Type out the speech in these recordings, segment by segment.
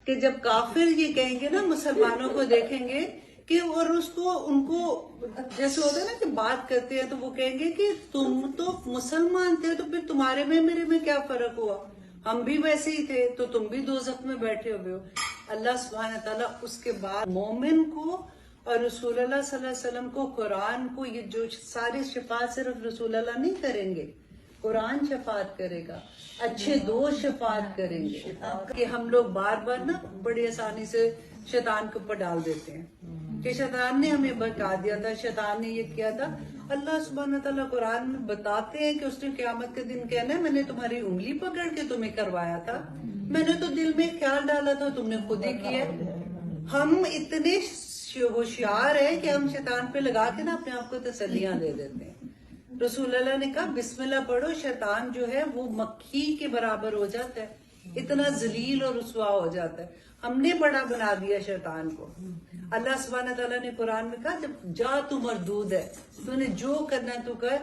کہ جب کافر یہ کہیں گے نا مسلمانوں کو دیکھیں گے کہ اور اس کو ان کو جیسے ہوتا ہے نا کہ بات کرتے ہیں تو وہ کہیں گے کہ تم تو مسلمان تھے تو پھر تمہارے میں میرے میں کیا فرق ہوا، ہم بھی ویسے ہی تھے تو تم بھی دوزخ میں بیٹھے ہوئے ہو۔ اللہ سبحانہ تعالیٰ اس کے بعد مومن کو اور رسول اللہ صلی اللہ علیہ وسلم کو، قرآن کو، یہ جو ساری شفاعت صرف رسول اللہ نہیں کریں گے، قرآن شفاعت کرے گا، اچھے دوست شفاعت کریں گے، کہ ہم لوگ بار بار نا بڑی آسانی سے شیطان کے اوپر ڈال دیتے ہیں کہ شیطان نے ہمیں بہکا دیا تھا، شیطان نے یہ کیا تھا۔ اللہ سبحانہ تعالیٰ قرآن میں بتاتے ہیں کہ اس نے قیامت کے دن کہنا ہے میں نے تمہاری انگلی پکڑ کے تمہیں کروایا تھا، میں نے تو دل میں خیال ڈالا تھا، تم نے خود ہی کیا۔ ہم اتنے ہوشیار ہیں کہ ہم شیطان پہ لگا کے نا اپنے آپ کو تسلیاں دے دیتے ہیں۔ رسول اللہ نے کہا بسم اللہ پڑھو، شیطان جو ہے وہ مکھی کے برابر ہو جاتا ہے، اتنا ذلیل اور رسوا ہو جاتا ہے۔ ہم نے بڑا بنا دیا شیطان کو۔ اللہ سبحانہ تعالیٰ نے قرآن میں کہا جب جا تو مردود ہے، تو نے جو کرنا تو کر،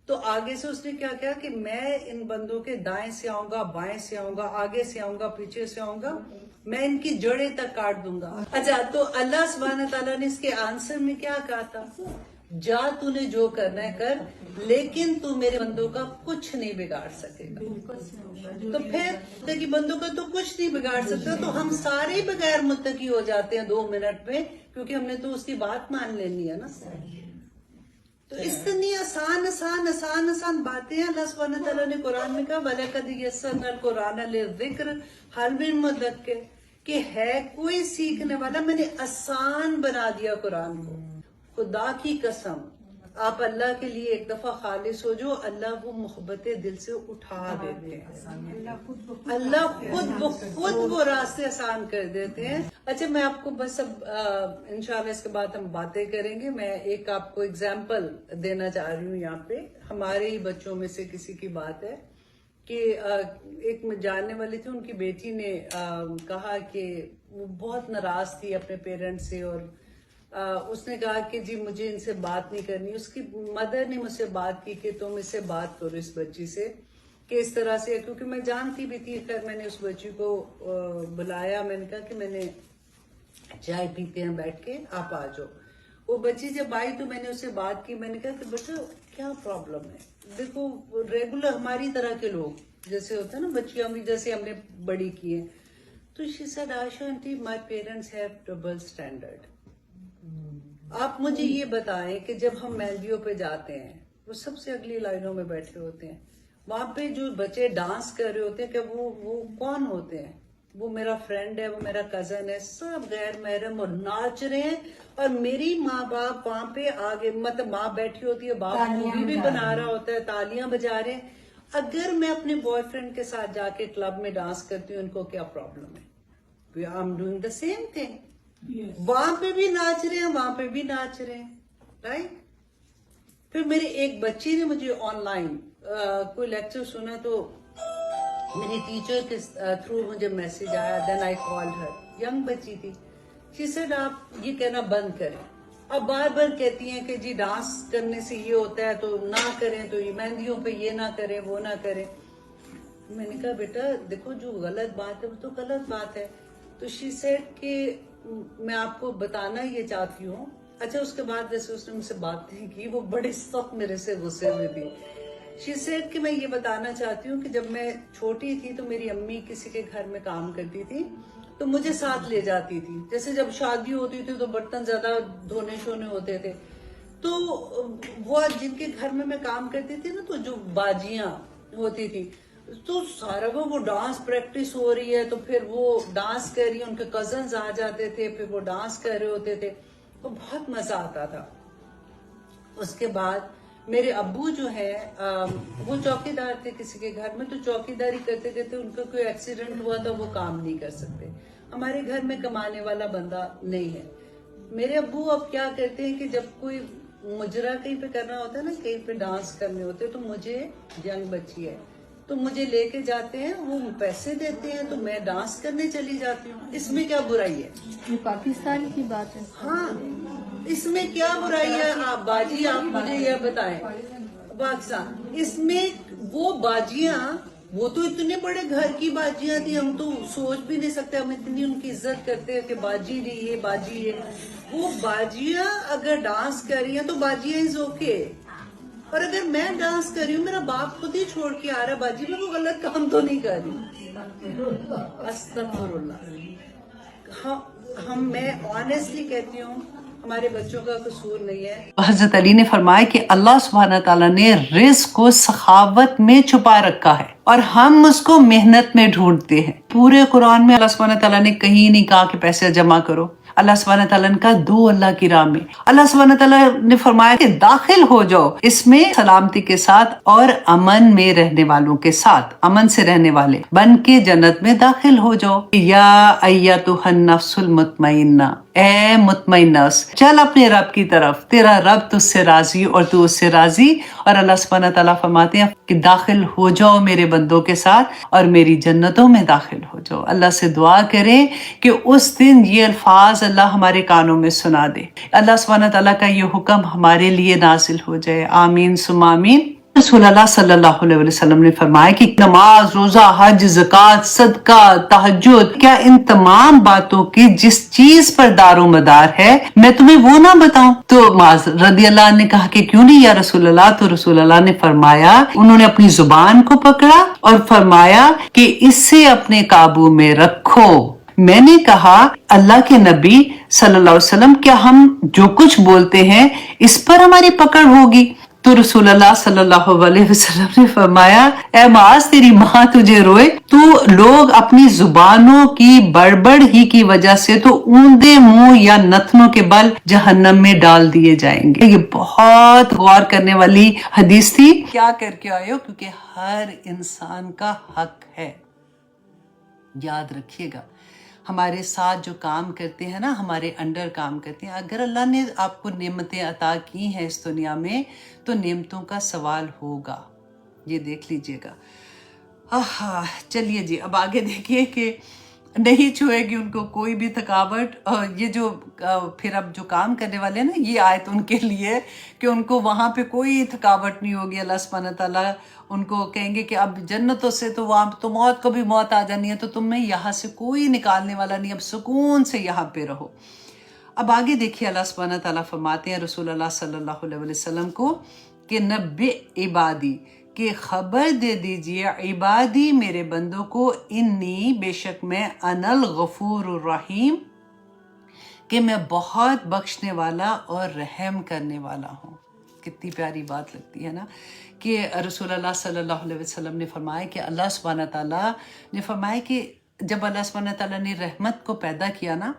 تو آگے سے اس نے کیا کیا کہ میں ان بندوں کے دائیں سے آؤں گا، بائیں سے آؤں گا، آگے سے آؤں گا، پیچھے سے آؤں گا، میں ان کی جڑیں تک کاٹ دوں گا۔ اچھا، تو اللہ سبحانہ تعالیٰ نے اس کے آنسر میں کیا کہا تھا؟ جا تو نے جو کرنا ہے کر، لیکن تو میرے بندوں کا کچھ نہیں بگاڑ سکے گا۔ تو پھر متقی بندوں کا تو کچھ نہیں بگاڑ سکتا، تو ہم سارے بغیر متقی ہو جاتے ہیں 2 منٹ میں، کیونکہ ہم نے تو اس کی بات مان لینی ہے نا۔ تو اتنی آسان آسان آسان آسان باتیں ہیں۔ اللہ سبحانہ تعالیٰ نے قرآن میں کہا وَلَقَدْ يَسَّرْنَا الْقُرْآنَ لِلذِّكْرِ هَلْ مِن مُّدَّكِّرٍ، کہ ہے کوئی سیکھنے والا، میں نے آسان بنا دیا قرآن کو۔ خدا کی قسم، آپ اللہ کے لیے ایک دفعہ خالص ہو جو، اللہ وہ محبت دل سے اٹھا دیتے ہیں، اللہ خود بخود وہ راستے آسان کر دیتے ہیں۔ اچھا، میں آپ کو بس اب انشاءاللہ اس کے بعد ہم باتیں کریں گے، میں ایک آپ کو اگزامپل دینا چاہ رہی ہوں یہاں پہ، ہمارے ہی بچوں میں سے کسی کی بات ہے کہ ایک جاننے والی تھی، ان کی بیٹی نے کہا کہ وہ بہت ناراض تھی اپنے پیرنٹس سے، اور اس نے کہا کہ جی مجھے ان سے بات نہیں کرنی۔ اس کی مدر نے مجھ سے بات کی کہ تم اس سے بات کرو، اس بچی سے، کہ اس طرح سے، کیونکہ میں جانتی بھی تھی۔ خیر میں نے اس بچی کو بلایا، میں نے کہا کہ میں نے چائے پیتے ہیں بیٹھ کے، آپ آ جاؤ۔ وہ بچی جب آئی تو میں نے اس سے بات کی، میں نے کہا کہ بیٹا کیا پرابلم ہے؟ دیکھو ریگولر ہماری طرح کے لوگ جیسے ہوتے ہیں نا، بچیاں بھی جیسے ہم نے بڑی کی ہیں، تو she said Ayesha aunty my parents have double standard۔ آپ مجھے یہ بتائیں کہ جب ہم مہندیوں پہ جاتے ہیں، وہ سب سے اگلی لائنوں میں بیٹھے ہوتے ہیں، وہاں پہ جو بچے ڈانس کر رہے ہوتے ہیں کہ وہ کون ہوتے ہیں؟ وہ میرا فرینڈ ہے، وہ میرا کزن ہے، سب غیر محرم، اور ناچ رہے ہیں، اور میری ماں باپ وہاں پہ آگے، مطلب ماں بیٹھی ہوتی ہے، باپ مووی بھی بنا رہا ہوتا ہے، تالیاں بجا رہے ہیں۔ اگر میں اپنے بوائے فرینڈ کے ساتھ جا کے کلب میں ڈانس کرتی ہوں، ان کو کیا پرابلم ہے؟ I'm doing the same thing۔ وہاں پہ بھی ناچ رہے ہیں، وہاں پہ بھی ناچ رہے ہیں، رائٹ؟ پھر میرے ایک بچی نے مجھے آن لائن کوئی لیکچر سنا، تو میری ٹیچر کے تھرو مجھے میسج آیا، دین آئی کالڈ ہر، ینگ بچی تھی، شی سیڈ آپ یہ کہنا بند کریں، اب بار بار کہتی ہیں کہ جی ڈانس کرنے سے یہ ہوتا ہے تو نہ کریں، تو یہ مہندیوں پہ یہ نہ کریں، وہ نہ کریں۔ میں نے کہا بیٹا دیکھو جو غلط بات ہے وہ تو غلط بات ہے۔ تو شی سیڈ کہ میں آپ کو بتانا یہ چاہتی ہوں۔ اچھا، اس کے بعد جیسے اس نے مجھ سے بات نہیں کی، وہ بڑے سخت میرے سے غصے میں تھی۔ شی سیڈ کہ میں یہ بتانا چاہتی ہوں کہ جب میں چھوٹی تھی تو میری امی کسی کے گھر میں کام کرتی تھی تو مجھے ساتھ لے جاتی تھی، جیسے جب شادی ہوتی تھی تو برتن زیادہ دھونے شونے ہوتے تھے، تو وہ جن کے گھر میں کام کرتی تھی نا، تو جو باجیاں ہوتی تھی، تو سارا وہ ڈانس پریکٹس ہو رہی ہے، تو پھر وہ ڈانس کر رہی ہے، ان کے کزنز آ جاتے تھے، پھر وہ ڈانس کر رہے ہوتے تھے، تو بہت مزہ آتا تھا۔ اس کے بعد میرے ابو جو ہے وہ چوکی دار تھے کسی کے گھر میں، تو چوکی داری کرتے کرتے ان کا کوئی ایکسیڈنٹ ہوا تھا، وہ کام نہیں کر سکتے۔ ہمارے گھر میں کمانے والا بندہ نہیں ہے۔ میرے ابو اب کیا کرتے ہیں کہ جب کوئی مجرا کہیں پہ کرنا ہوتا ہے نا، کہیں پہ ڈانس کرنے ہوتے، تو مجھے ینگ بچی ہے تو مجھے لے کے جاتے ہیں، وہ پیسے دیتے ہیں، تو میں ڈانس کرنے چلی جاتی ہوں۔ اس میں کیا برائی ہے؟ یہ پاکستان کی بات ہے۔ ہاں، اس میں کیا برائی ہے؟ آپ باجی، آپ مجھے یہ بتائیں، پاکستان، اس میں وہ باجیاں وہ تو اتنے بڑے گھر کی باجیاں تھی, ہم تو سوچ بھی نہیں سکتے, ہم اتنی ان کی عزت کرتے ہیں کہ باجی نہیں ہے, باجی ہے. وہ باجیاں اگر ڈانس کر رہی ہیں تو باجیاں از اوکے, اور اگر میں ڈانس کر رہی ہوں, میرا باپ خود ہی چھوڑ کے آ رہا ہے, باجی میں وہ غلط کام تو نہیں کر رہی. استغفر اللہ. میں آنیسٹلی کہتی ہوں ہمارے بچوں کا قصور نہیں ہے. حضرت علی نے فرمایا کہ اللہ سبحانہ تعالیٰ نے رزق کو سخاوت میں چھپا رکھا ہے اور ہم اس کو محنت میں ڈھونڈتے ہیں. پورے قرآن میں اللہ سبحانہ تعالیٰ نے کہیں نہیں کہا کہ پیسے جمع کرو. اللہ سبحانہ تعالیٰ نے کہا دو اللہ کی راہ میں. اللہ سبحانہ تعالیٰ نے فرمایا کہ داخل ہو جاؤ اس میں سلامتی کے ساتھ اور امن میں رہنے والوں کے ساتھ, امن سے رہنے والے بن کے جنت میں داخل ہو جاؤ. یا ایتھا النفس المطمئنہ, اے مطمئن نفس, چل اپنے رب کی طرف, تیرا رب تجھ سے راضی اور تو اس سے راضی. اور اللہ سبحانہ تعالیٰ فرماتے ہیں کہ داخل ہو جاؤ میرے بندوں کے ساتھ اور میری جنتوں میں داخل ہو جاؤ. اللہ سے دعا کریں کہ اس دن یہ الفاظ اللہ ہمارے کانوں میں سنا دے, اللہ سبحانہ تعالیٰ کا یہ حکم ہمارے لیے نازل ہو جائے. آمین ثم آمین. رسول اللہ صلی اللہ علیہ وسلم نے فرمایا کہ نماز, روزہ, حج, زکوٰۃ, صدقہ, تہجد, کیا ان تمام باتوں کی جس چیز پر دار و مدار ہے میں تمہیں وہ نہ بتاؤں؟ تو معاذ رضی اللہ عنہ نے کہا کہ کیوں نہیں یا رسول اللہ؟ تو رسول اللہ نے فرمایا, انہوں نے اپنی زبان کو پکڑا اور فرمایا کہ اسے اپنے قابو میں رکھو. میں نے کہا اللہ کے نبی صلی اللہ علیہ وسلم, کیا ہم جو کچھ بولتے ہیں اس پر ہماری پکڑ ہوگی؟ تو رسول اللہ صلی اللہ علیہ وسلم نے فرمایا, اے معاذ تیری ماں تجھے روئے. تو لوگ اپنی زبانوں کی بڑبڑ ہی کی وجہ سے تو اوندے منہ یا نتنوں کے بل جہنم میں ڈال دیے جائیں گے. یہ بہت غور کرنے والی حدیث تھی. کیا کر کے آئے ہو؟ کیونکہ ہر انسان کا حق ہے. یاد رکھیے گا, ہمارے ساتھ جو کام کرتے ہیں نا, ہمارے انڈر کام کرتے ہیں, اگر اللہ نے آپ کو نعمتیں عطا کی ہیں اس دنیا میں تو نعمتوں کا سوال ہوگا, یہ دیکھ لیجئے گا. چلیے جی, اب آگے دیکھیے کہ نہیں چھوئے گی ان کو کوئی بھی تھکاوٹ. اور یہ جو پھر اب جو کام کرنے والے ہیں نا, یہ آیت ان کے لیے کہ ان کو وہاں پہ کوئی تھکاوٹ نہیں ہوگی. اللہ سبحانہ تعالیٰ ان کو کہیں گے کہ اب جنتوں سے تو وہاں تو موت کو بھی موت آ جانی ہے, تو تمہیں یہاں سے کوئی نکالنے والا نہیں, اب سکون سے یہاں پہ رہو. اب آگے دیکھیے اللہ سبحانہ تعالیٰ فرماتے ہیں رسول اللہ صلی اللہ علیہ وسلم کو کہ نبئ عبادی, کہ خبر دے دیجئے عبادی میرے بندوں کو, انی بے شک میں انا الغفور الرحیم, کہ میں بہت بخشنے والا اور رحم کرنے والا ہوں. کتنی پیاری بات لگتی ہے نا کہ رسول اللہ صلی اللہ علیہ وسلم نے فرمایا کہ اللہ سبحانہ تعالیٰ نے فرمایا کہ جب اللہ سبحانہ تعالیٰ نے رحمت کو پیدا کیا نا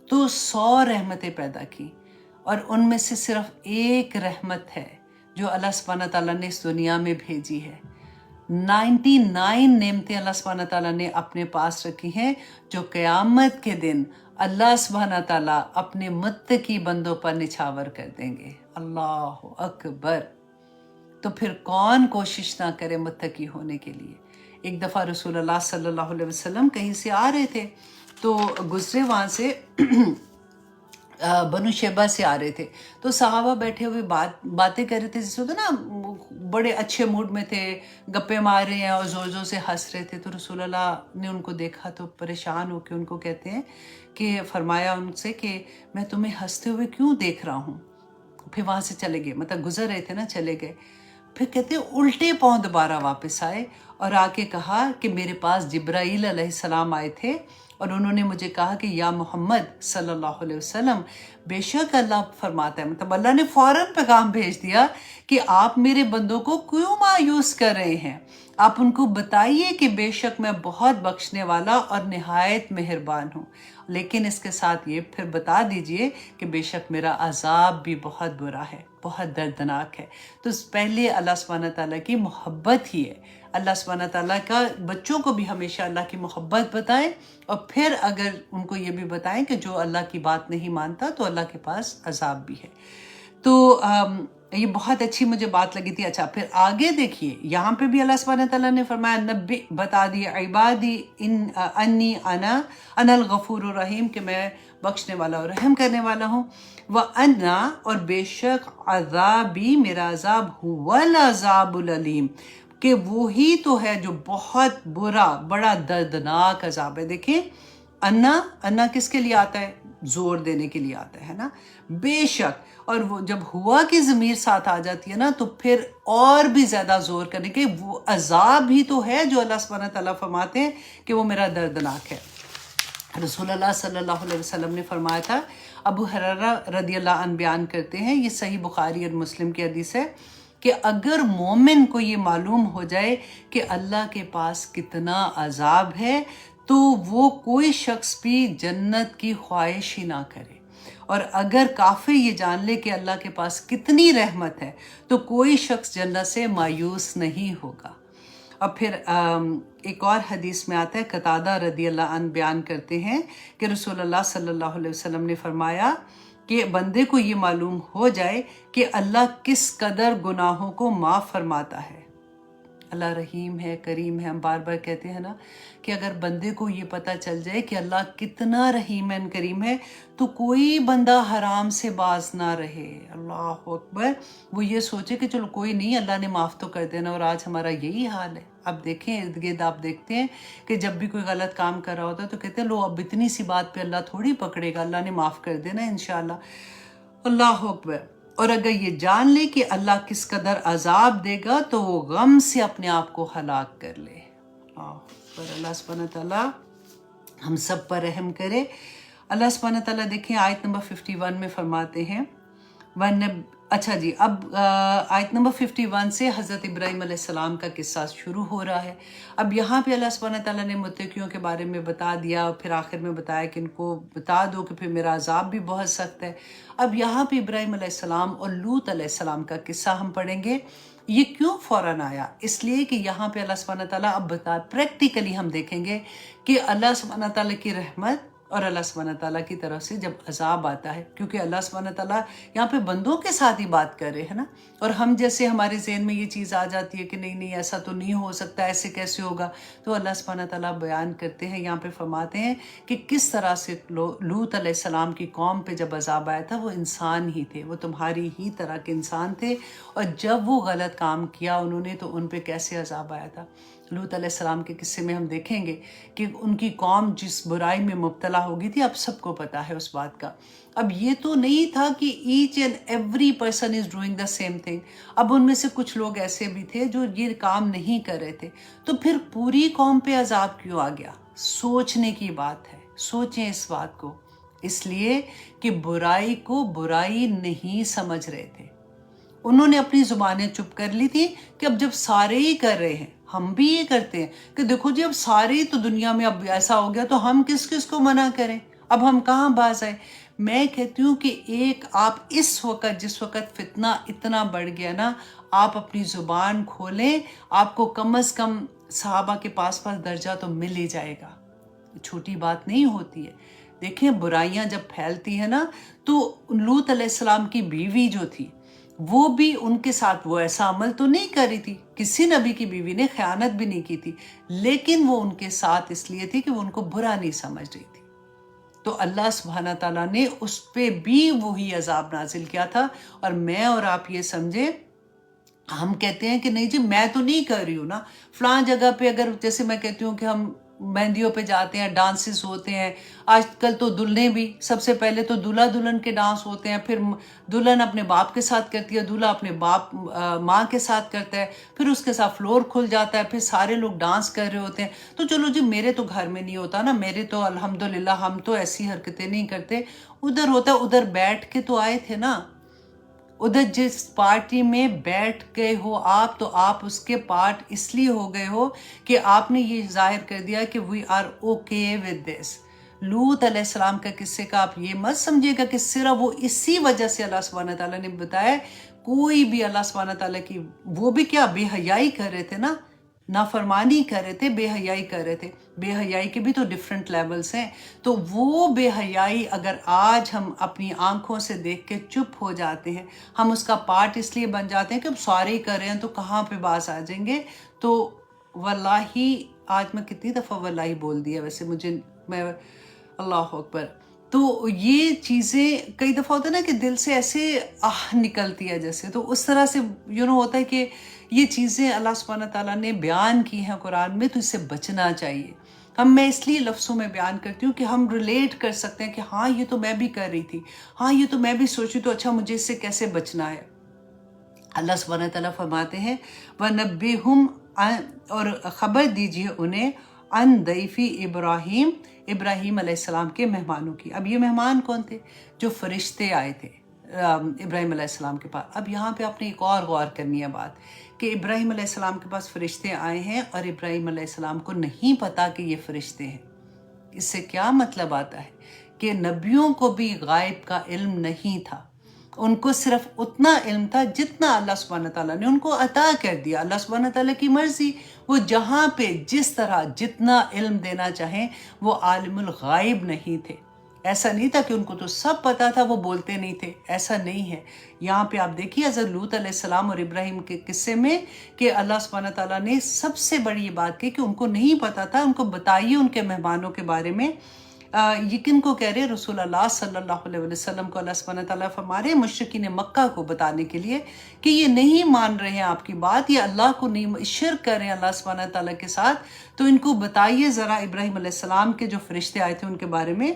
تو 100 رحمتیں پیدا کی, اور ان میں سے صرف ایک رحمت ہے جو اللہ سبحانہ تعالیٰ نے اس دنیا میں بھیجی ہے. 99 نعمتیں اللہ سبحانہ تعالیٰ نے اپنے پاس رکھی ہیں جو قیامت کے دن اللہ سبحانہ تعالیٰ اپنے متقی بندوں پر نچھاور کر دیں گے. اللہ اکبر. تو پھر کون کوشش نہ کرے متقی ہونے کے لیے. ایک دفعہ رسول اللہ صلی اللہ علیہ وسلم کہیں سے آ رہے تھے, تو گزرے وہاں سے بنو شیبہ سے آ رہے تھے, تو صحابہ بیٹھے ہوئے باتیں کر رہے تھے, جیسے ہوتا نا بڑے اچھے موڈ میں تھے, گپے مار رہے ہیں اور زور زور سے ہنس رہے تھے. تو رسول اللہ نے ان کو دیکھا تو پریشان ہو کے ان کو کہتے ہیں کہ فرمایا ان سے کہ میں تمہیں ہنستے ہوئے کیوں دیکھ رہا ہوں. پھر وہاں سے چلے گئے, مطلب گزر رہے تھے نا, چلے گئے. پھر کہتے ہیں الٹے پاؤں دوبارہ واپس آئے اور آ کے کہا کہ میرے پاس جبرائیل علیہ السلام آئے تھے اور انہوں نے مجھے کہا کہ یا محمد صلی اللہ علیہ وسلم, بے شک اللہ فرماتا ہے, مطلب اللہ نے فوراً پیغام بھیج دیا کہ آپ میرے بندوں کو کیوں مایوس کر رہے ہیں, آپ ان کو بتائیے کہ بے شک میں بہت بخشنے والا اور نہایت مہربان ہوں, لیکن اس کے ساتھ یہ پھر بتا دیجئے کہ بے شک میرا عذاب بھی بہت برا ہے, بہت دردناک ہے. تو پہلے اللہ سبحانہ تعالیٰ کی محبت ہی ہے. اللہ سبحانہ تعالیٰ کا بچوں کو بھی ہمیشہ اللہ کی محبت بتائیں, اور پھر اگر ان کو یہ بھی بتائیں کہ جو اللہ کی بات نہیں مانتا تو اللہ کے پاس عذاب بھی ہے. تو یہ بہت اچھی مجھے بات لگی تھی. اچھا پھر آگے دیکھیے, یہاں پہ بھی اللہ سبحانہ تعالیٰ نے فرمایا نبی بتا دیے عبادی انی انا الغفور الرحیم, کہ میں بخشنے والا اور رحم کرنے والا ہوں. وَأَنَّا, اور بے شک عذابی میرا عذاب هُوَ الْعَذَابُ الْعَلِيمُ, کہ وہی تو ہے جو بہت بڑا دردناک عذاب ہے. دیکھیں انا کس کے لیے آتا ہے؟ زور دینے کے لیے آتا ہے نا، بے شک. اور وہ جب ہوا کی ضمیر ساتھ آ جاتی ہے نا تو پھر اور بھی زیادہ زور کرنے کے، وہ عذاب ہی تو ہے جو اللہ سبحانہ تعالیٰ فرماتے ہیں کہ وہ میرا دردناک ہے. رسول اللہ صلی اللہ علیہ وسلم نے فرمایا تھا، ابو ہریرہ رضی اللہ عنہ بیان کرتے ہیں، یہ صحیح بخاری اور مسلم کی حدیث ہے، کہ اگر مومن کو یہ معلوم ہو جائے کہ اللہ کے پاس کتنا عذاب ہے تو وہ کوئی شخص بھی جنت کی خواہش ہی نہ کرے، اور اگر کافر یہ جان لے کہ اللہ کے پاس کتنی رحمت ہے تو کوئی شخص جنت سے مایوس نہیں ہوگا. اور پھر ایک اور حدیث میں آتا ہے، قتادہ رضی اللہ عنہ بیان کرتے ہیں کہ رسول اللہ صلی اللہ علیہ وسلم نے فرمایا کہ بندے کو یہ معلوم ہو جائے کہ اللہ کس قدر گناہوں کو معاف فرماتا ہے. اللہ رحیم ہے، کریم ہے. ہم بار بار کہتے ہیں نا کہ اگر بندے کو یہ پتہ چل جائے کہ اللہ کتنا رحیم ہے، کریم ہے، تو کوئی بندہ حرام سے باز نہ رہے. اللہ اکبر. وہ یہ سوچے کہ چلو کوئی نہیں، اللہ نے معاف تو کر دینا. اور آج ہمارا یہی حال ہے. اب دیکھیں ارد گرد، آپ دیکھتے ہیں کہ جب بھی کوئی غلط کام کر رہا ہوتا ہے تو کہتے ہیں لو اب اتنی سی بات پہ اللہ تھوڑی پکڑے گا، اللہ نے معاف کر دینا انشاءاللہ. اللہ اکبر. اور اگر یہ جان لے کہ اللہ کس قدر عذاب دے گا تو وہ غم سے اپنے آپ کو ہلاک کر لے. اللہ سبحانہ تعالیٰ ہم سب پر رحم کرے. اللہ سبحانہ تعالیٰ دیکھیں آیت نمبر 51 میں فرماتے ہیں، اچھا جی، اب آیت نمبر 51 سے حضرت ابراہیم علیہ السلام کا قصہ شروع ہو رہا ہے. اب یہاں پہ اللہ سبحانہ تعالیٰ نے متقیوں کے بارے میں بتا دیا، اور پھر آخر میں بتایا کہ ان کو بتا دو کہ پھر میرا عذاب بھی بہت سخت ہے. اب یہاں پہ ابراہیم علیہ السلام اور لوط علیہ السلام کا قصہ ہم پڑھیں گے. یہ کیوں فوراً آیا؟ اس لیے کہ یہاں پہ اللہ سبحانہ تعالیٰ اب پریکٹیکلی ہم دیکھیں گے کہ اللہ سبحانہ تعالیٰ کی رحمت اور اللہ سبحانہ تعالیٰ کی طرف سے جب عذاب آتا ہے، کیونکہ اللہ سبحانہ تعالیٰ یہاں پہ بندوں کے ساتھ ہی بات کر رہے ہیں نا، اور ہم جیسے ہمارے ذہن میں یہ چیز آ جاتی ہے کہ نہیں ایسا تو نہیں ہو سکتا، ایسے کیسے ہوگا، تو اللہ سبحانہ تعالیٰ بیان کرتے ہیں، یہاں پہ فرماتے ہیں کہ کس طرح سے لوط علیہ السلام کی قوم پہ جب عذاب آیا تھا، وہ انسان ہی تھے، وہ تمہاری ہی طرح کے انسان تھے، اور جب وہ غلط کام کیا انہوں نے تو ان پہ کیسے عذاب آیا تھا. لوط علیہ السلام کے قصے میں ہم دیکھیں گے کہ ان کی قوم جس برائی میں مبتلا ہو گئی تھی، اب سب کو پتہ ہے اس بات کا. اب یہ تو نہیں تھا کہ each and every person is doing the same thing. اب ان میں سے کچھ لوگ ایسے بھی تھے جو یہ کام نہیں کر رہے تھے، تو پھر پوری قوم پہ عذاب کیوں آ گیا؟ سوچنے کی بات ہے، سوچیں اس بات کو. اس لیے کہ برائی کو برائی نہیں سمجھ رہے تھے. انہوں نے اپنی زبانیں چپ کر لی تھی کہ اب جب سارے ہی کر رہے ہیں، ہم بھی یہ کرتے ہیں کہ دیکھو جی اب سارے ہی تو دنیا میں اب ایسا ہو گیا تو ہم کس کس کو منع کریں، اب ہم کہاں باز آئے. میں کہتی ہوں کہ ایک آپ اس وقت جس وقت فتنہ اتنا بڑھ گیا نا، آپ اپنی زبان کھولیں، آپ کو کم از کم صحابہ کے پاس درجہ تو مل ہی جائے گا. چھوٹی بات نہیں ہوتی ہے. دیکھیں برائیاں جب پھیلتی ہیں نا، تو لوط علیہ السلام کی بیوی جو تھی وہ بھی ان کے ساتھ وہ ایسا عمل تو نہیں کر رہی تھی، کسی نبی کی بیوی نے خیانت بھی نہیں کی تھی، لیکن وہ ان کے ساتھ اس لیے تھی کہ وہ ان کو برا نہیں سمجھ رہی تھی. تو اللہ سبحانہ تعالیٰ نے اس پہ بھی وہی عذاب نازل کیا تھا. اور میں اور آپ یہ سمجھے، ہم کہتے ہیں کہ نہیں جی میں تو نہیں کر رہی ہوں نا، فلاں جگہ پہ اگر جیسے میں کہتی ہوں کہ ہم مہندیوں پہ جاتے ہیں، ڈانسز ہوتے ہیں، آج کل تو دلہنے بھی، سب سے پہلے تو دلہا دلہن کے ڈانس ہوتے ہیں، پھر دلہن اپنے باپ کے ساتھ کرتی ہے، دلہا اپنے ماں کے ساتھ کرتا ہے، پھر اس کے ساتھ فلور کھل جاتا ہے، پھر سارے لوگ ڈانس کر رہے ہوتے ہیں. تو چلو جی میرے تو گھر میں نہیں ہوتا نا، میرے تو الحمدللہ ہم تو ایسی حرکتیں نہیں کرتے. ادھر ہوتا ہے، ادھر بیٹھ کے تو آئے تھے نا، ادھر جس پارٹی میں بیٹھ گئے ہو آپ، تو آپ اس کے پارٹ اس لیے ہو گئے ہو کہ آپ نے یہ ظاہر کر دیا کہ we are okay with this. لوط علیہ السلام کا قصے کا آپ یہ مت سمجھے گا کہ صرف وہ اسی وجہ سے اللہ سبحانہ تعالیٰ نے بتایا. کوئی بھی اللہ سبحانہ تعالیٰ کی، وہ بھی کیا بے حیائی کر رہے تھے نا، نافرمانی کر رہے تھے، بے حیائی کر رہے تھے. بے حیائی کے بھی تو ڈیفرنٹ لیولز ہیں. تو وہ بے حیائی اگر آج ہم اپنی آنکھوں سے دیکھ کے چپ ہو جاتے ہیں، ہم اس کا پارٹ اس لیے بن جاتے ہیں کہ اب سارے ہی کر رہے ہیں تو کہاں پہ باز آ جائیں گے. تو واللہ، آج میں کتنی دفعہ واللہ بول دیا ویسے، میں اللہ اکبر. تو یہ چیزیں کئی دفعہ ہوتا ہے نا کہ دل سے ایسے نکلتی ہے جیسے، تو اس طرح سے ہوتا ہے کہ یہ چیزیں اللہ سبحانہ تعالیٰ نے بیان کی ہیں قرآن میں، تو اس سے بچنا چاہیے. میں اس لیے لفظوں میں بیان کرتی ہوں کہ ہم ریلیٹ کر سکتے ہیں کہ ہاں یہ تو میں بھی کر رہی تھی، ہاں یہ تو میں بھی سوچی، تو اچھا مجھے اس سے کیسے بچنا ہے. اللہ سبحانہ تعالیٰ فرماتے ہیں وَنَبِّئْهُمْ، اور خبر دیجیے انہیں عن ضیفِ ابراہیم علیہ السلام کے مہمانوں کی. اب یہ مہمان کون تھے؟ جو فرشتے آئے تھے ابراہیم علیہ السلام کے پاس. اب یہاں پہ آپ نے ایک اور غور کرنی ہے بات کہ ابراہیم علیہ السلام کے پاس فرشتے آئے ہیں اور ابراہیم علیہ السلام کو نہیں پتا کہ یہ فرشتے ہیں. اس سے کیا مطلب آتا ہے کہ نبیوں کو بھی غائب کا علم نہیں تھا. ان کو صرف اتنا علم تھا جتنا اللہ سبحانہ تعالیٰ نے ان کو عطا کر دیا. اللہ سبحانہ تعالیٰ کی مرضی، وہ جہاں پہ جس طرح جتنا علم دینا چاہیں. وہ عالم الغائب نہیں تھے. ایسا نہیں تھا کہ ان کو تو سب پتا تھا وہ بولتے نہیں تھے، ایسا نہیں ہے. یہاں پہ آپ دیکھیے حضرت لوط علیہ السلام اور ابراہیم کے قصے میں کہ اللہ سبحانہ تعالیٰ نے سب سے بڑی یہ بات کی کہ ان کو نہیں پتا تھا. ان کو بتائیے ان کے مہمانوں کے بارے میں. یہ کن کو کہہ رہے؟ رسول اللہ صلی اللہ علیہ وسلم کو اللہ سبحانہ تعالیٰ فرما رہے مشرکین مکہ کو بتانے کے لیے کہ یہ نہیں مان رہے ہیں آپ کی بات، یہ اللہ کو نہیں، شرک کر رہے ہیں اللہ سبحانہ تعالیٰ کے ساتھ. تو ان کو بتائیے ذرا ابراہیم علیہ السلام کے جو فرشتے آئے تھے ان کے بارے میں.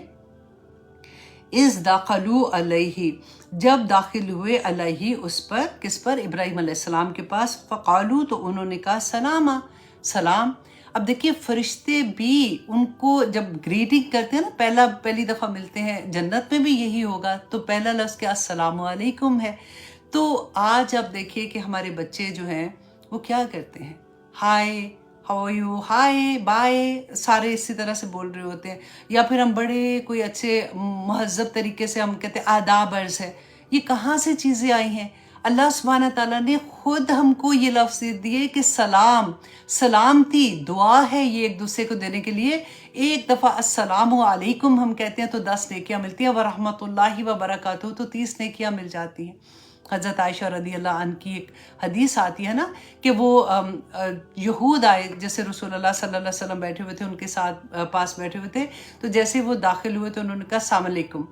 اِذْ دَخَلُوا عَلَيْهِ، جب داخل ہوئے علیہ اس پر، کس پر؟ ابراہیم علیہ السلام کے پاس. فَقَالُوا، تو انہوں نے کہا سلاما، سلام. اب دیکھیے فرشتے بھی ان کو جب گریٹنگ کرتے ہیں نا، پہلی دفعہ ملتے ہیں، جنت میں بھی یہی ہوگا، تو پہلا لفظ کیا؟ السلام علیکم ہے. تو آج آپ دیکھیے کہ ہمارے بچے جو ہیں وہ کیا کرتے ہیں؟ ہائے، ہاؤ یو، ہائے، بائے، سارے اسی طرح سے بول رہے ہوتے ہیں. یا پھر ہم بڑے کوئی اچھے مہذب طریقے سے ہم کہتے ہیں آداب عرض ہے. یہ کہاں سے چیزیں آئی ہیں؟ اللہ سبحانہ تعالیٰ نے خود ہم کو یہ لفظ دیے کہ سلام، سلامتی، دعا ہے یہ ایک دوسرے کو دینے کے لیے. ایک دفعہ السلام علیکم ہم کہتے ہیں تو 10 نیکیاں ملتی ہیں، ورحمۃ اللہ وبرکاتہ تو 30 نیکیاں مل جاتی ہیں. حضرت عائشہ رضی اللہ عنہ کی ایک حدیث آتی ہے نا کہ وہ یہود آئے، جیسے رسول اللہ صلی اللہ علیہ وسلم بیٹھے ہوئے تھے، ان کے ساتھ پاس بیٹھے ہوئے تھے، تو جیسے وہ داخل ہوئے تو انہوں نے کہا السلام علیکم.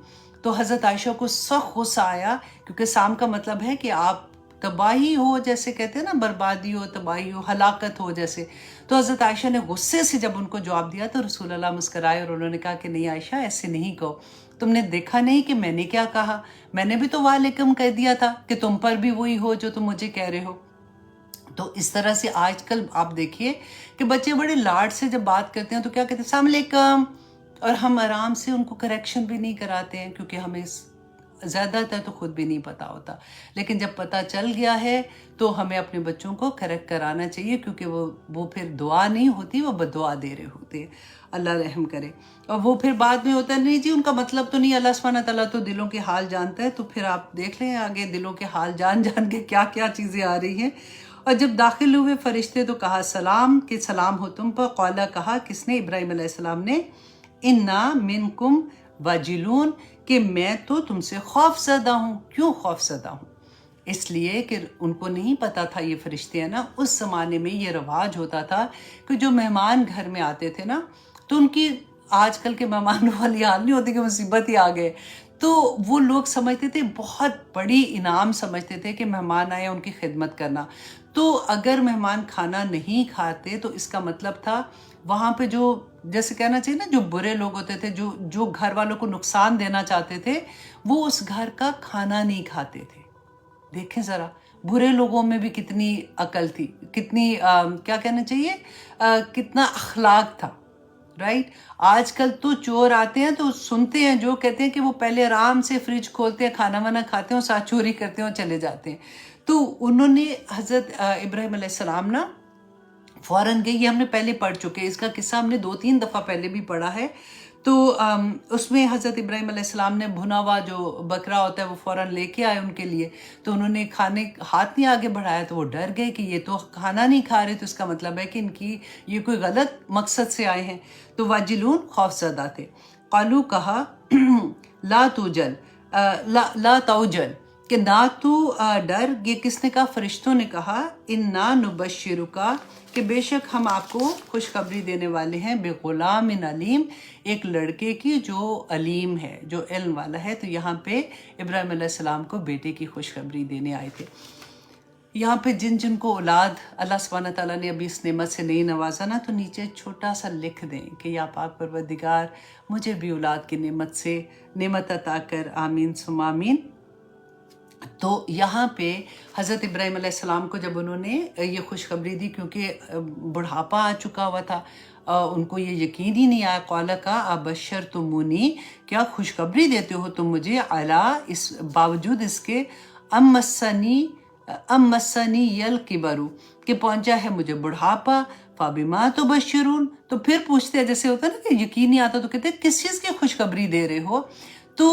تو حضرت عائشہ کو سخت غصہ آیا، کیونکہ سام کا مطلب ہے کہ آپ تباہی ہو، جیسے کہتے ہیں نا، بربادی ہو، تباہی ہو، ہلاکت ہو جیسے. تو حضرت عائشہ نے غصے سے جب ان کو جواب دیا تو رسول اللہ مسکرائے اور انہوں نے کہا کہ نہیں عائشہ، ایسے نہیں کہو. تم نے دیکھا نہیں کہ میں نے کیا کہا؟ میں نے بھی تو وعلیکم کہہ دیا تھا کہ تم پر بھی وہی ہو جو تم مجھے کہہ رہے ہو. تو اس طرح سے آج کل آپ دیکھیے کہ بچے بڑے لاڈ سے جب بات کرتے ہیں تو کیا کہتے ہیں؟ السلام علیکم. اور ہم آرام سے ان کو کریکشن بھی نہیں کراتے ہیں، کیونکہ ہمیں زیادہ تر تو خود بھی نہیں پتا ہوتا. لیکن جب پتہ چل گیا ہے تو ہمیں اپنے بچوں کو کریکٹ کرانا چاہیے، کیونکہ وہ پھر دعا نہیں ہوتی، وہ بدعا دے رہے ہوتے ہیں. اللہ رحم کرے. اور وہ پھر بعد میں ہوتا ہے نہیں جی ان کا مطلب تو نہیں، اللہ سبحانہ تعالیٰ تو دلوں کے حال جانتا ہے. تو پھر آپ دیکھ لیں آگے دلوں کے حال جان کے کیا کیا چیزیں آ رہی ہیں. اور جب داخل ہوئے فرشتے تو کہا سلام، کہ سلام ہو تم پر. قولا، کہا کس نے؟ ابراہیم علیہ السلام نے. انا منکم واجلون، کہ میں تو تم سے خوف زدہ ہوں. کیوں خوف زدہ ہوں؟ اس لیے کہ ان کو نہیں پتا تھا یہ فرشتے ہیں نا. اس زمانے میں یہ رواج ہوتا تھا کہ جو مہمان گھر میں آتے تھے نا، تو ان کی آج کل کے مہمانوں والی حال نہیں ہوتی کہ مصیبت ہی آ گئے. تو وہ لوگ سمجھتے تھے، بہت بڑی انعام سمجھتے تھے کہ مہمان آئے ان کی خدمت کرنا. تو اگر مہمان کھانا نہیں کھاتے تو اس کا مطلب تھا وہاں پہ جو، جیسے کہنا چاہیے نا، جو برے لوگ ہوتے تھے، جو گھر والوں کو نقصان دینا چاہتے تھے، وہ اس گھر کا کھانا نہیں کھاتے تھے. دیکھیں ذرا برے لوگوں میں بھی کتنی عقل تھی، کتنی کیا کہنا چاہیے، کتنا اخلاق تھا. رائٹ. آج کل تو چور آتے ہیں تو سنتے ہیں جو کہتے ہیں کہ وہ پہلے آرام سے فریج کھولتے ہیں، کھانا وانا کھاتے ہیں اور ساتھ چوری کرتے ہیں اور چلے جاتے ہیں. تو انہوں نے حضرت ابراہیم علیہ السلام نا فوراً گئی. یہ ہم نے پہلے پڑھ چکے ہیں، اس کا قصہ ہم نے 2-3 دفعہ پہلے بھی پڑھا ہے. تو اس میں حضرت ابراہیم علیہ السلام نے بھنا ہوا جو بکرا ہوتا ہے وہ فوراً لے کے آئے ان کے لیے. تو انہوں نے کھانے ہاتھ نہیں آگے بڑھایا تو وہ ڈر گئے کہ یہ تو کھانا نہیں کھا رہے، تو اس کا مطلب ہے کہ ان کی یہ کوئی غلط مقصد سے آئے ہیں. تو واجلون، خوف زدہ تھے. قالو، کہا لا توجل، لا توجل، کہ نہ تو ڈر. یہ کس نے کہا؟ فرشتوں نے کہا انا نبشرکا کہ بے شک ہم آپ کو خوشخبری دینے والے ہیں بغلام علیم ایک لڑکے کی جو علیم ہے، جو علم والا ہے. تو یہاں پہ ابراہیم علیہ السلام کو بیٹے کی خوشخبری دینے آئے تھے. یہاں پہ جن جن کو اولاد اللہ سبحانہ تعالیٰ نے ابھی اس نعمت سے نہیں نوازا نا، تو نیچے چھوٹا سا لکھ دیں کہ یا پاک پروردگار مجھے بھی اولاد کی نعمت سے نعمت عطا کر، آمین ثم آمین. تو یہاں پہ حضرت ابراہیم علیہ السلام کو جب انہوں نے یہ خوشخبری دی، کیونکہ بڑھاپا آ چکا ہوا تھا، ان کو یہ یقین ہی نہیں آیا. قال کا ابشرتمونی، کیا خوشخبری دیتے ہو تم مجھے، علی اس باوجود اس کے ام مسنی یل کبرو کہ پہنچا ہے مجھے بڑھاپا، فبما تبشرون. تو پھر پوچھتے ہیں، جیسے ہوتا ہے نا کہ یقین نہیں آتا تو کہتے ہیں کس چیز کی خوشخبری دے رہے ہو. تو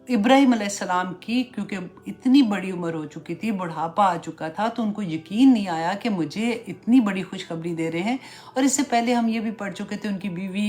ابراہیم علیہ السلام کی کیونکہ اتنی بڑی عمر ہو چکی تھی، بڑھاپا آ چکا تھا، تو ان کو یقین نہیں آیا کہ مجھے اتنی بڑی خوشخبری دے رہے ہیں. اور اس سے پہلے ہم یہ بھی پڑھ چکے تھے، ان کی بیوی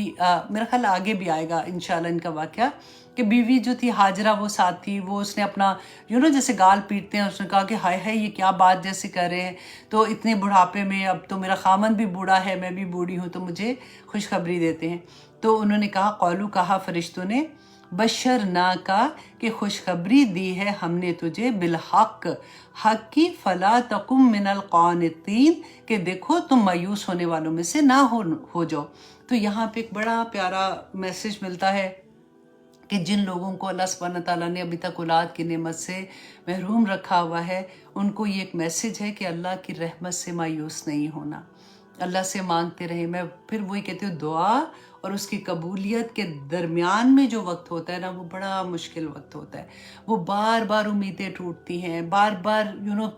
میرا خیال آگے بھی آئے گا انشاءاللہ ان کا واقعہ، کہ بیوی جو تھی ہاجرہ وہ ساتھ تھی، وہ اس نے اپنا جیسے گال پیٹتے ہیں، اس نے کہا کہ ہائے ہائے یہ کیا بات جیسے کر رہے ہیں، تو اتنے بڑھاپے میں اب تو میرا خامن بھی بوڑھا ہے، میں بھی بوڑھی ہوں، تو مجھے خوشخبری دیتے ہیں. تو انہوں نے کہا، قولو کہا فرشتوں نے، بشرنا کا کہ خوشخبری دی ہے ہم نے تجھے بالحق حق کی، فلا تکم من القانتین کہ دیکھو تم مایوس ہونے والوں میں سے نہ ہو جاؤ. تو یہاں پہ ایک بڑا پیارا میسج ملتا ہے کہ جن لوگوں کو اللہ سبحانہ تعالیٰ نے ابھی تک اولاد کی نعمت سے محروم رکھا ہوا ہے، ان کو یہ ایک میسج ہے کہ اللہ کی رحمت سے مایوس نہیں ہونا، اللہ سے مانگتے رہیں. میں پھر وہی کہتی ہوں، دعا اور اس کی قبولیت کے درمیان میں جو وقت ہوتا ہے نا، وہ بڑا مشکل وقت ہوتا ہے. وہ بار بار امیدیں ٹوٹتی ہیں، بار بار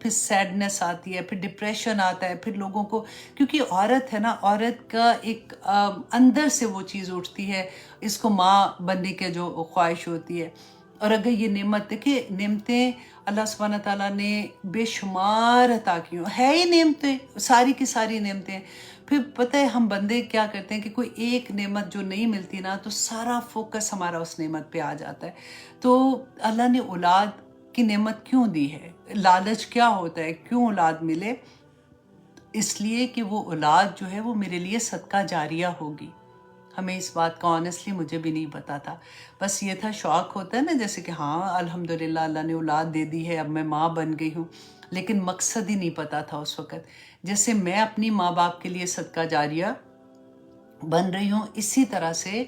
پھر سیڈنس آتی ہے، پھر ڈپریشن آتا ہے، پھر لوگوں کو، کیونکہ عورت ہے نا، عورت کا ایک اندر سے وہ چیز اٹھتی ہے، اس کو ماں بننے کے جو خواہش ہوتی ہے. اور اگر یہ نعمت دیکھیں، نعمتیں اللہ سبحانہ تعالیٰ نے بے شمار عطا کی ہے ہی نعمتیں، ساری کی ساری نعمتیں. پھر پتہ ہے ہم بندے کیا کرتے ہیں کہ کوئی ایک نعمت جو نہیں ملتی نا، تو سارا فوکس ہمارا اس نعمت پہ آ جاتا ہے. تو اللہ نے اولاد کی نعمت کیوں دی ہے؟ لالچ کیا ہوتا ہے؟ کیوں اولاد ملے؟ اس لیے کہ وہ اولاد جو ہے وہ میرے لیے صدقہ جاریہ ہوگی. ہمیں اس بات کا آنیسٹلی مجھے بھی نہیں پتا تھا، بس یہ تھا شوق ہوتا ہے نا، جیسے کہ ہاں الحمدللہ اللہ نے اولاد دے دی ہے، اب میں ماں بن گئی ہوں، لیکن مقصد ہی نہیں پتا تھا اس وقت. جیسے میں اپنی ماں باپ کے لیے صدقہ جاریہ بن رہی ہوں، اسی طرح سے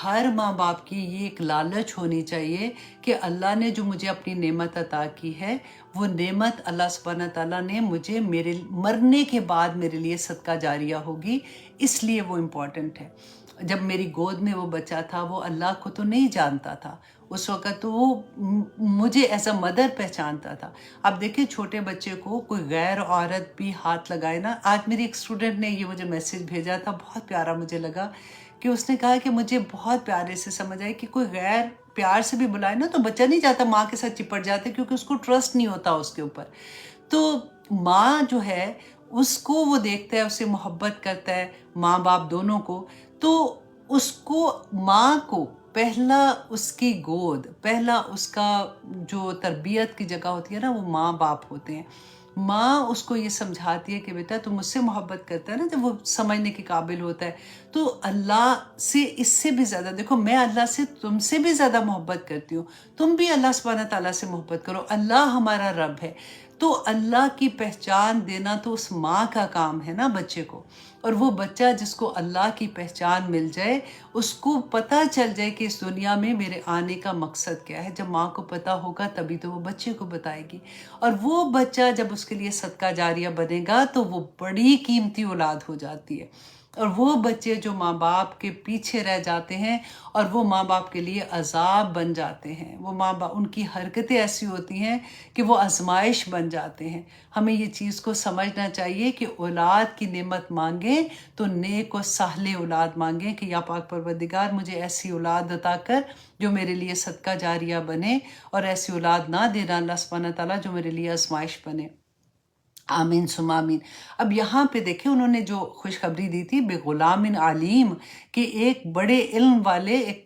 ہر ماں باپ کی یہ ایک لالچ ہونی چاہیے کہ اللہ نے جو مجھے اپنی نعمت عطا کی ہے، وہ نعمت اللہ سبحانہ تعالیٰ نے مجھے میرے مرنے کے بعد میرے لیے صدقہ جاریہ ہوگی، اس لیے وہ امپورٹنٹ ہے. جب میری گود میں وہ بچہ تھا، وہ اللہ کو تو نہیں جانتا تھا اس وقت، تو وہ مجھے ایز اے مدر پہچانتا تھا. اب دیکھیں چھوٹے بچے کو کوئی غیر عورت بھی ہاتھ لگائے نا. آج میری ایک اسٹوڈنٹ نے یہ مجھے میسج بھیجا تھا، بہت پیارا مجھے لگا، کہ اس نے کہا کہ مجھے بہت پیارے سے سمجھ آئی کہ کوئی غیر پیار سے بھی بلائے نا تو بچہ نہیں جاتا، ماں کے ساتھ چپٹ جاتے، کیونکہ اس کو ٹرسٹ نہیں ہوتا اس کے اوپر. تو ماں جو ہے اس کو وہ دیکھتا ہے، اسے محبت کرتا ہے، ماں باپ دونوں کو. تو اس کو ماں کو پہلا اس کی گود، پہلا اس کا جو تربیت کی جگہ ہوتی ہے نا، وہ ماں باپ ہوتے ہیں. ماں اس کو یہ سمجھاتی ہے کہ بیٹا تو مجھ سے محبت کرتا ہے نا، جب وہ سمجھنے کے قابل ہوتا ہے. تو اللہ سے اس سے بھی زیادہ، دیکھو میں اللہ سے تم سے بھی زیادہ محبت کرتی ہوں، تم بھی اللہ سبحانہ تعالیٰ سے محبت کرو. اللہ ہمارا رب ہے، تو اللہ کی پہچان دینا تو اس ماں کا کام ہے نا بچے کو. اور وہ بچہ جس کو اللہ کی پہچان مل جائے، اس کو پتہ چل جائے کہ اس دنیا میں میرے آنے کا مقصد کیا ہے. جب ماں کو پتہ ہوگا تبھی تو وہ بچے کو بتائے گی. اور وہ بچہ جب اس کے لیے صدقہ جاریہ بنے گا تو وہ بڑی قیمتی اولاد ہو جاتی ہے. اور وہ بچے جو ماں باپ کے پیچھے رہ جاتے ہیں اور وہ ماں باپ کے لیے عذاب بن جاتے ہیں، وہ ماں باپ، ان کی حرکتیں ایسی ہوتی ہیں کہ وہ آزمائش بن جاتے ہیں. ہمیں یہ چیز کو سمجھنا چاہیے کہ اولاد کی نعمت مانگیں تو نیک و صالح اولاد مانگیں، کہ یا پاک پروردگار مجھے ایسی اولاد عطا کر جو میرے لیے صدقہ جاریہ بنے، اور ایسی اولاد نہ دینا اللہ سبحانہ تعالیٰ جو میرے لیے آزمائش بنے. آمین ثم آمین. اب یہاں پہ دیکھیں انہوں نے جو خوشخبری دی تھی بغلام علیم، کہ ایک بڑے علم والے ایک